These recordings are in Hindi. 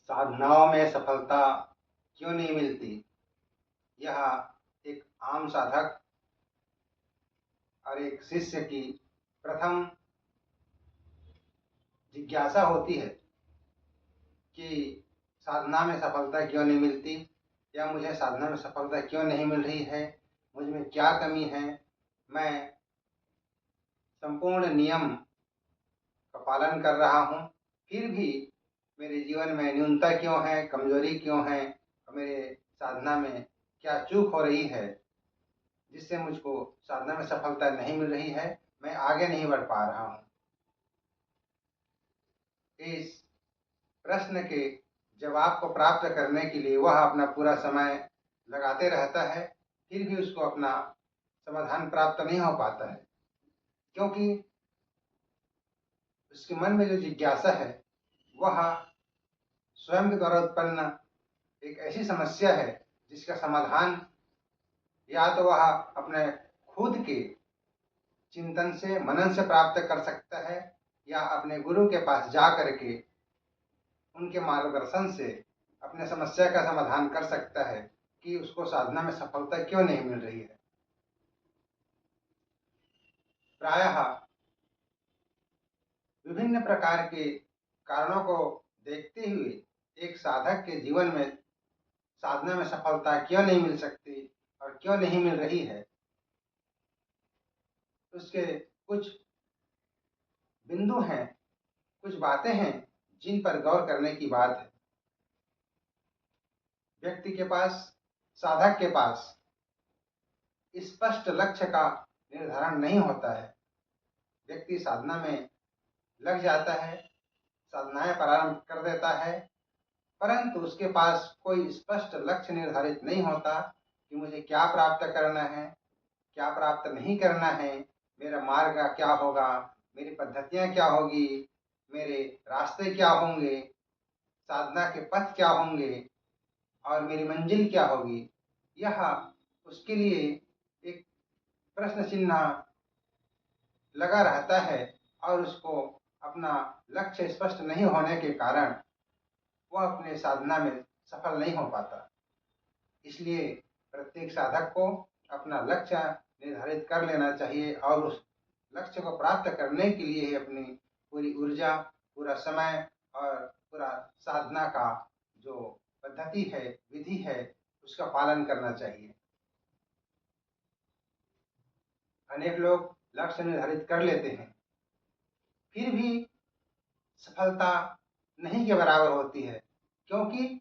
साधनाओं में सफलता क्यों नहीं मिलती? यह एक आम साधक और एक शिष्य की प्रथम जिज्ञासा होती है कि साधना में सफलता क्यों नहीं मिलती, या मुझे साधना में सफलता क्यों नहीं मिल रही है, मुझ में क्या कमी है, मैं संपूर्ण नियम का पालन कर रहा हूँ, फिर भी मेरे जीवन में न्यूनता क्यों है, कमजोरी क्यों है, और मेरे साधना में क्या चूक हो रही है जिससे मुझको साधना में सफलता नहीं मिल रही है, मैं आगे नहीं बढ़ पा रहा हूँ। इस प्रश्न के जवाब को प्राप्त करने के लिए वह अपना पूरा समय लगाते रहता है, फिर भी उसको अपना समाधान प्राप्त नहीं हो पाता है, क्योंकि उसके मन में जो जिज्ञासा है वह स्वयं के द्वारा उत्पन्न एक ऐसी समस्या है जिसका समाधान या तो वह अपने खुद के चिंतन से, मनन से प्राप्त कर सकता है, या अपने गुरु के पास जा करके उनके मार्गदर्शन से अपने समस्या का समाधान कर सकता है कि उसको साधना में सफलता क्यों नहीं मिल रही है। प्रायः विभिन्न प्रकार के कारणों को देखते हुए एक साधक के जीवन में साधना में सफलता क्यों नहीं मिल सकती और क्यों नहीं मिल रही है, उसके कुछ बिंदु हैं, कुछ बातें हैं जिन पर गौर करने की बात है। व्यक्ति के पास, साधक के पास स्पष्ट लक्ष्य का निर्धारण नहीं होता है। व्यक्ति साधना में लग जाता है, साधनाएं प्रारंभ कर देता है, परंतु उसके पास कोई स्पष्ट लक्ष्य निर्धारित नहीं होता कि मुझे क्या प्राप्त करना है, क्या प्राप्त नहीं करना है, मेरा मार्ग क्या होगा, मेरी पद्धतियां क्या होगी, मेरे रास्ते क्या होंगे, साधना के पथ क्या होंगे और मेरी मंजिल क्या होगी। यह उसके लिए एक प्रश्न चिन्ह लगा रहता है और उसको अपना लक्ष्य स्पष्ट नहीं होने के कारण वह अपने साधना में सफल नहीं हो पाता। इसलिए प्रत्येक साधक को अपना लक्ष्य निर्धारित कर लेना चाहिए और उस लक्ष्य को प्राप्त करने के लिए ही अपनी पूरी ऊर्जा, पूरा समय और पूरा साधना का जो पद्धति है, विधि है, उसका पालन करना चाहिए। अनेक लोग लक्ष्य निर्धारित कर लेते हैं, फिर भी सफलता नहीं के बराबर होती है, क्योंकि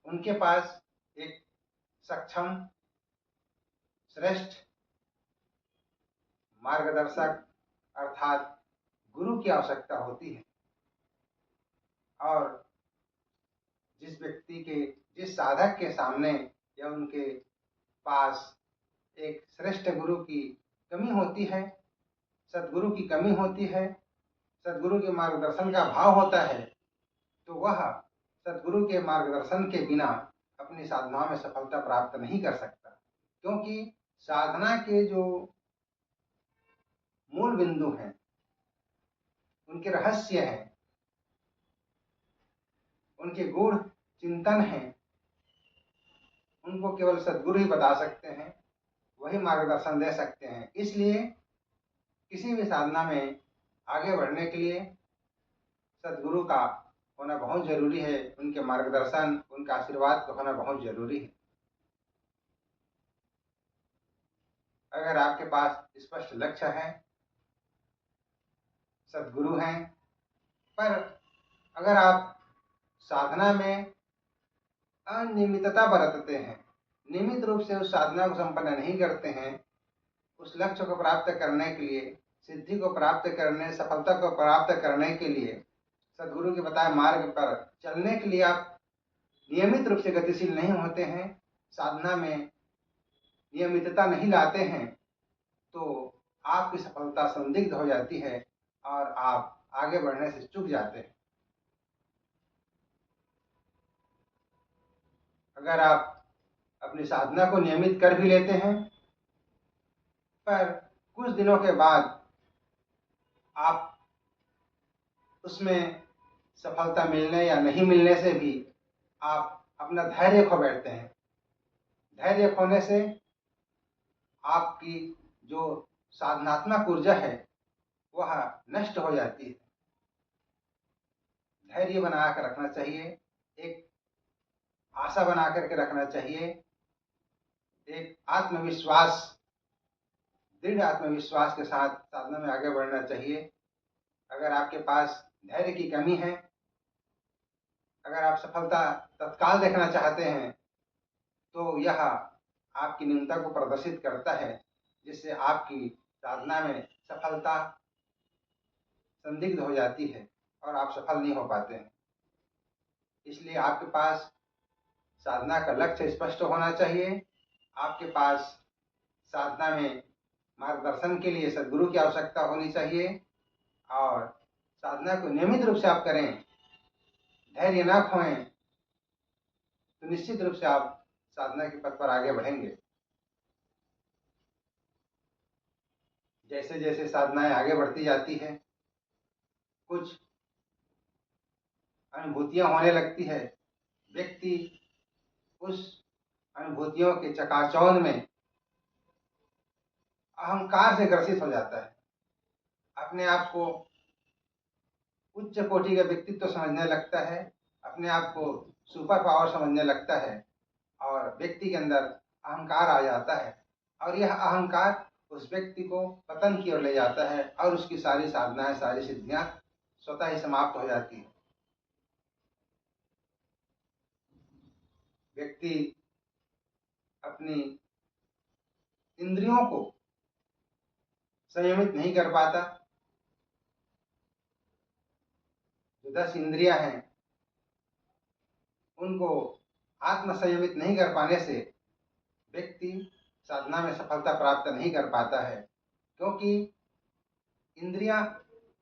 उनके पास एक सक्षम, श्रेष्ठ मार्गदर्शक अर्थात गुरु की आवश्यकता होती है। और जिस साधक के सामने या उनके पास एक श्रेष्ठ गुरु की कमी होती है, सदगुरु की कमी होती है, सदगुरु के मार्गदर्शन का अभाव होता है, तो वह सदगुरु के मार्गदर्शन के बिना अपनी साधनाओं में सफलता प्राप्त नहीं कर सकता। क्योंकि साधना के जो मूल बिंदु हैं, उनके रहस्य हैं, उनके गूढ़ चिंतन हैं, उनको केवल सदगुरु ही बता सकते हैं, वही मार्गदर्शन दे सकते हैं। इसलिए किसी भी साधना में आगे बढ़ने के लिए सदगुरु का होना बहुत जरूरी है, उनके मार्गदर्शन, उनका आशीर्वाद का होना बहुत जरूरी है। अगर आपके पास स्पष्ट लक्ष्य है, सदगुरु हैं, पर अगर आप साधना में अनियमितता बरतते हैं, नियमित रूप से उस साधना को संपन्न नहीं करते हैं, उस लक्ष्य को प्राप्त करने के लिए, सिद्धि को प्राप्त करने, सफलता को प्राप्त करने के लिए, सदगुरु के बताए मार्ग पर चलने के लिए आप नियमित रूप से गतिशील नहीं होते हैं, साधना में नियमितता नहीं लाते हैं, तो आपकी सफलता संदिग्ध हो जाती है और आप आगे बढ़ने से चूक जाते हैं। अगर आप अपनी साधना को नियमित कर भी लेते हैं, पर कुछ दिनों के बाद आप उसमें सफलता मिलने या नहीं मिलने से भी आप अपना धैर्य खो बैठते हैं। धैर्य खोने से आपकी जो साधनात्मक ऊर्जा है वह नष्ट हो जाती है। धैर्य बना कर रखना चाहिए, एक आशा बना करके रखना चाहिए, एक आत्मविश्वास, दृढ़ आत्मविश्वास के साथ साधना में आगे बढ़ना चाहिए। अगर आपके पास धैर्य की कमी है, अगर आप सफलता तत्काल देखना चाहते हैं, तो यह आपकी न्यूनता को प्रदर्शित करता है, जिससे आपकी साधना में सफलता संदिग्ध हो जाती है और आप सफल नहीं हो पाते हैं। इसलिए आपके पास साधना का लक्ष्य स्पष्ट होना चाहिए। आपके पास साधना में मार्गदर्शन के लिए सद्गुरु की आवश्यकता होनी चाहिए और साधना को नियमित रूप से आप करें, धैर्य ना खोएं, तो निश्चित रूप से आप साधना के पथ पर आगे बढ़ेंगे। जैसे जैसे साधनाएं आगे बढ़ती जाती है, कुछ अनुभूतियां होने लगती है, व्यक्ति उस अनुभूतियों के चकाचौंध में अहंकार से ग्रसित हो जाता है, अपने आप को उच्च कोटि का व्यक्तित्व समझने लगता है, अपने आप को सुपर पावर समझने लगता है और व्यक्ति के अंदर अहंकार आ जाता है और यह अहंकार उस व्यक्ति को पतन की ओर ले जाता है और उसकी सारी साधनाएं, सारी सिद्धियां स्वतः ही समाप्त हो जाती है। व्यक्ति अपनी इंद्रियों को संयमित नहीं कर पाता। जो 10 इंद्रियां हैं उनको आत्म संयमित नहीं कर पाने से व्यक्ति साधना में सफलता प्राप्त नहीं कर पाता है, क्योंकि इंद्रियां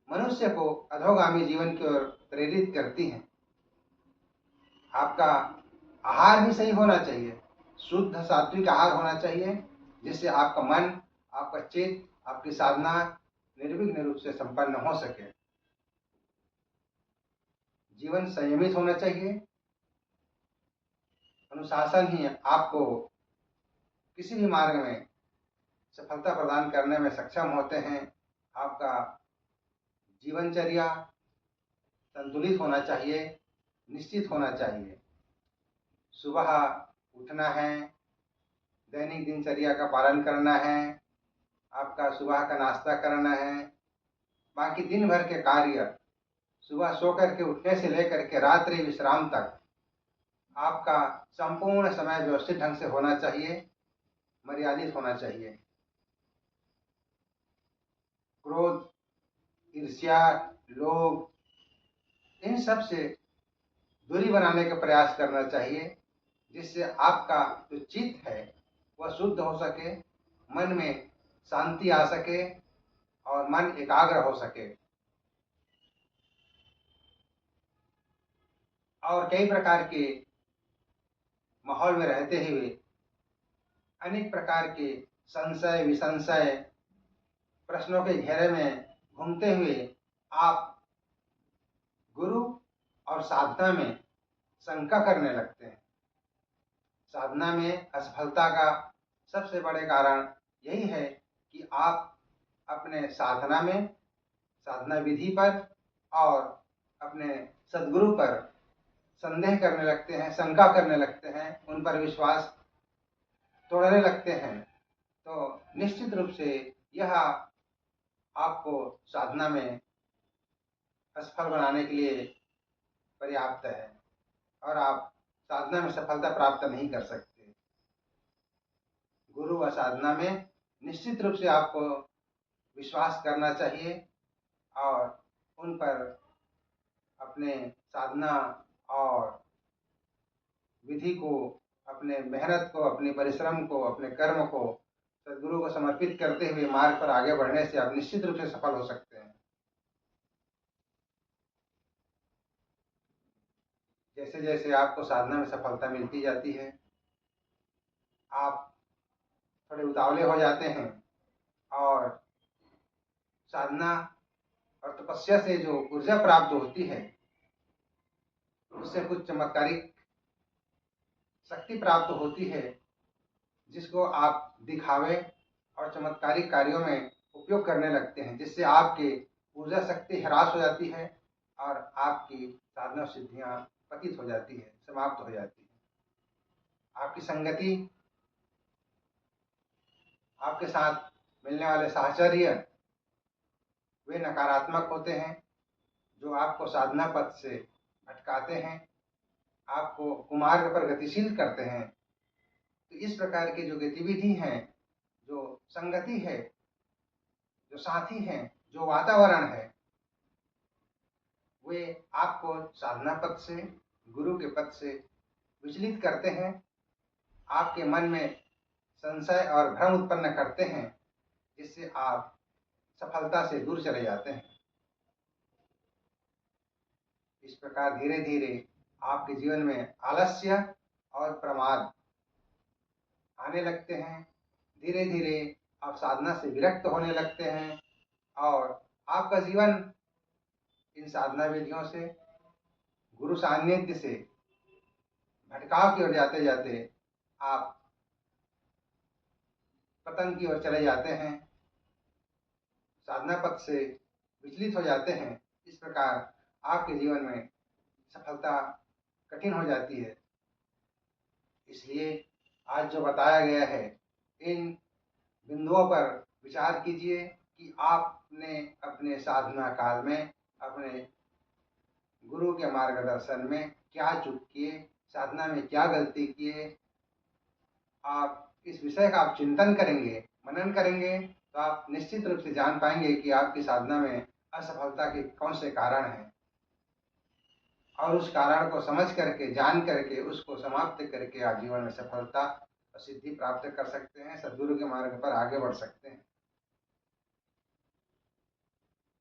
मनुष्य को अधोगामी जीवन की ओर प्रेरित करती हैं। आपका आहार भी सही होना चाहिए, शुद्ध सात्विक आहार होना चाहिए, जिससे आपका मन, आपका चित्त, आपकी साधना निर्विघ्न रूप से संपन्न हो सके। जीवन संयमित होना चाहिए। अनुशासन ही आपको किसी भी मार्ग में सफलता प्रदान करने में सक्षम होते हैं। आपका जीवनचर्या संतुलित होना चाहिए, निश्चित होना चाहिए। सुबह उठना है, दैनिक दिनचर्या का पालन करना है, आपका सुबह का नाश्ता करना है, बाकी दिन भर के कार्य सुबह सो करके उठने से लेकर के रात्रि विश्राम तक आपका संपूर्ण समय व्यवस्थित ढंग से होना चाहिए, मर्यादित होना चाहिए। क्रोध, ईर्ष्या, लोभ, इन सब से दूरी बनाने का प्रयास करना चाहिए, जिससे आपका जो चित्त है वह शुद्ध हो सके, मन में शांति आ सके और मन एकाग्र हो सके। और कई प्रकार के माहौल में रहते हुए अनेक प्रकार के संशय विसंशय प्रश्नों के घेरे में घूमते हुए आप गुरु और साधना में शंका करने लगते हैं। साधना में असफलता का सबसे बड़े कारण यही है कि आप अपने साधना में, साधना विधि पर और अपने सद्गुरु पर संदेह करने लगते हैं, शंका करने लगते हैं, उन पर विश्वास तोड़ने लगते हैं। तो निश्चित रूप से यह आपको साधना में असफल बनाने के लिए पर्याप्त है और आप साधना में सफलता प्राप्त नहीं कर सकते। गुरु व साधना में निश्चित रूप से आपको विश्वास करना चाहिए और उन पर अपने साधना और विधि को, अपने मेहनत को, अपने परिश्रम को, अपने कर्म को सद्गुरु को समर्पित करते हुए मार्ग पर आगे बढ़ने से आप निश्चित रूप से सफल हो सकते हैं। जैसे जैसे आपको साधना में सफलता मिलती जाती है, आप थोड़े उतावले हो जाते हैं और साधना और तपस्या से जो ऊर्जा प्राप्त होती है उससे कुछ चमत्कारिक शक्ति प्राप्त होती है, जिसको आप दिखावे और चमत्कारिक कार्यों में उपयोग करने लगते हैं, जिससे आपकी ऊर्जा शक्ति ह्रास हो जाती है और आपकी साधना सिद्धियां पतित हो जाती है, समाप्त हो जाती है। आपकी संगति, आपके साथ मिलने वाले साहचर्य वे नकारात्मक होते हैं, जो आपको साधना पथ से भटकाते हैं, आपको कुमार्ग पर गतिशील करते हैं। तो इस प्रकार की जो गतिविधि हैं, जो संगति है, जो साथी हैं, जो वातावरण है, वे आपको साधना पथ से, गुरु के पथ से विचलित करते हैं, आपके मन में संशय और भ्रम उत्पन्न करते हैं, जिससे आप सफलता से दूर चले जाते हैं। इस प्रकार धीरे धीरे आपके जीवन में आलस्य और प्रमाद आने लगते हैं। धीरे धीरे आप साधना से विरक्त होने लगते हैं और आपका जीवन इन साधना विधियों से, गुरु सान्निध्य से भटकाव की ओर जाते जाते आप पतन की ओर चले जाते हैं, साधना पथ से विचलित हो जाते हैं। इस प्रकार आपके जीवन में सफलता कठिन हो जाती है। इसलिए आज जो बताया गया है, इन बिंदुओं पर विचार कीजिए कि आपने अपने साधना काल में अपने गुरु के मार्गदर्शन में क्या चूक किए, साधना में क्या गलती किए। आप इस विषय का आप चिंतन करेंगे, मनन करेंगे, तो आप निश्चित रूप से जान पाएंगे कि आपकी साधना में असफलता के कौन से कारण हैं, और उस कारण को समझ करके, जान करके, उसको समाप्त करके आप जीवन में सफलता और सिद्धि प्राप्त कर सकते हैं, सद्गुरु के मार्ग पर आगे बढ़ सकते हैं।